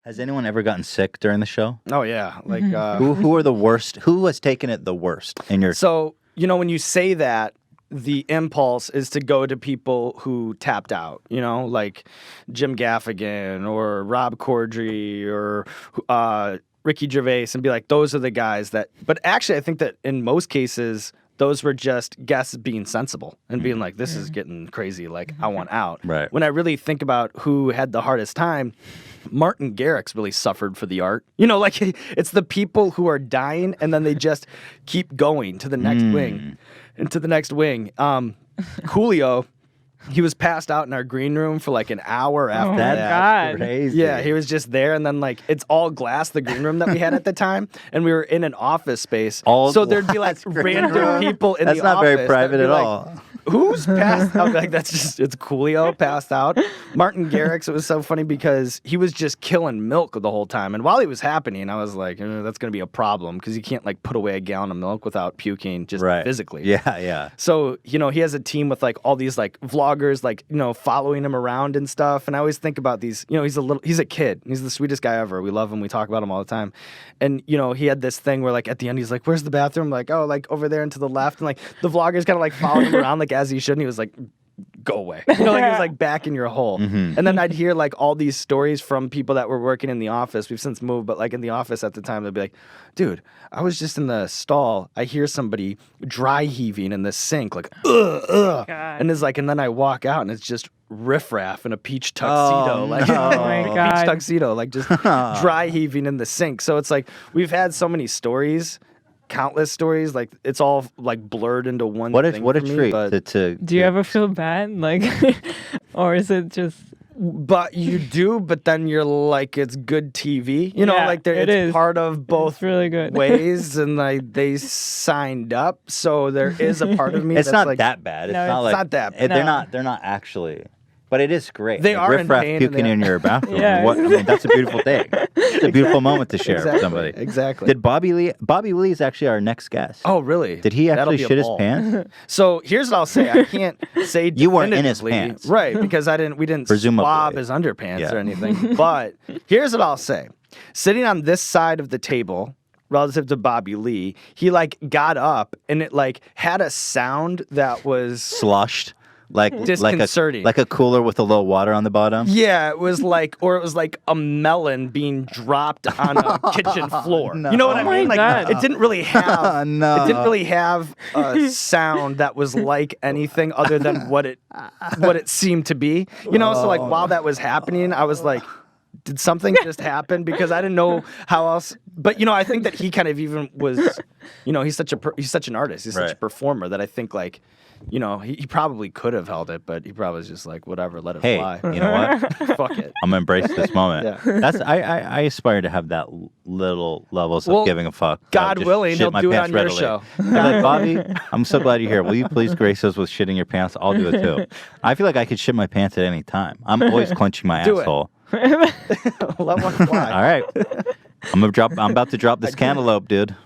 Has anyone ever gotten sick during the show? Oh yeah, like Who are the worst? Who has taken it the worst in your? so when you say that, the impulse is to go to people who tapped out, like Jim Gaffigan or Rob Corddry or Ricky Gervais, and be like, those are the guys that. But actually, I think that in most cases, those were just guests being sensible and being like, this is getting crazy. Like, I want out. Right. When I really think about who had the hardest time, Martin Garrix really suffered for the art. Like it's the people who are dying and then they just keep going to the next wing and to the next wing. Coolio, he was passed out in our green room for like an hour after that. God. Crazy. Yeah, he was just there, and then like it's all glass, the green room that we had at the time, and we were in an office space. So there'd be like random people in That's the not office. very private that'd be at like, all. Who's passed out? Like it's Coolio passed out. Martin Garrix, it was so funny because he was just killing milk the whole time. And while he was happening, I was like, that's going to be a problem because you can't like put away a gallon of milk without puking just physically. Yeah. So, he has a team with like all these like vloggers, like, following him around and stuff. And I always think about these, he's a kid. He's the sweetest guy ever. We love him. We talk about him all the time. And, he had this thing where like at the end, he's like, where's the bathroom? Like, oh, like over there and to the left. And like the vloggers kind of like followed him around like as he should. And he was like, go away. Like he was like back in your hole. And then I'd hear like all these stories from people that were working in the office. We've since moved, but like in the office at the time, they'd be like, dude, I was just in the stall. I hear somebody dry heaving in the sink, like, ugh. And it's like, and then I walk out and it's just riffraff in a peach tuxedo, my God. peach tuxedo, like just dry heaving in the sink. So it's like, we've had so many stories. Countless stories, like it's all like blurred into one. What a thing treat for me, Do you ever feel bad, like, or is it just? But you do, but then you're like, it's good TV, Yeah, like it it's is. part of both It's really good. ways, and like they signed up, so there is a part of me. It's that's not like, that bad. It's No, not it's like not that bad. They're not actually. But it is great. They are in riffraff pain, puking and in your bathroom. Yeah. That's a beautiful thing. It's a beautiful moment to share with somebody. Exactly. Did Bobby Lee is actually our next guest. Oh, really? Did he That'll actually be a shit his ball. pants? So here's what I'll say. I can't say You weren't in his definitively, pants. right? Because we didn't Presumably. swab his underpants Yeah. or anything. But here's what I'll say: sitting on this side of the table, relative to Bobby Lee, he like got up and it like had a sound that was Sloshed. Like disconcerting. like a cooler with a little water on the bottom. Yeah, it was like a melon being dropped on a kitchen floor. No. You know what I Oh my mean? Like God. it didn't really have No. it didn't really have a sound that was like anything other than what it seemed to be. So like while that was happening, I was like, did something just happen? Because I didn't know how else. But I think that he kind of even was, he's such an artist. He's such a Right. performer that I think like, he probably could have held it, but he probably was just like, whatever, let it Hey, fly. you know what? Fuck it. I'm gonna embrace this moment. Yeah. That's I aspire to have that little levels of Well, giving a fuck. God Just willing, shit he'll my do it pants on your readily. show. I'm like, Bobby, I'm so glad you're here. Will you please grace us with shitting your pants? I'll do it too. I feel like I could shit my pants at any time. I'm always clenching my Do it. asshole. Let one fly. All right. I'm about to drop this cantaloupe, dude.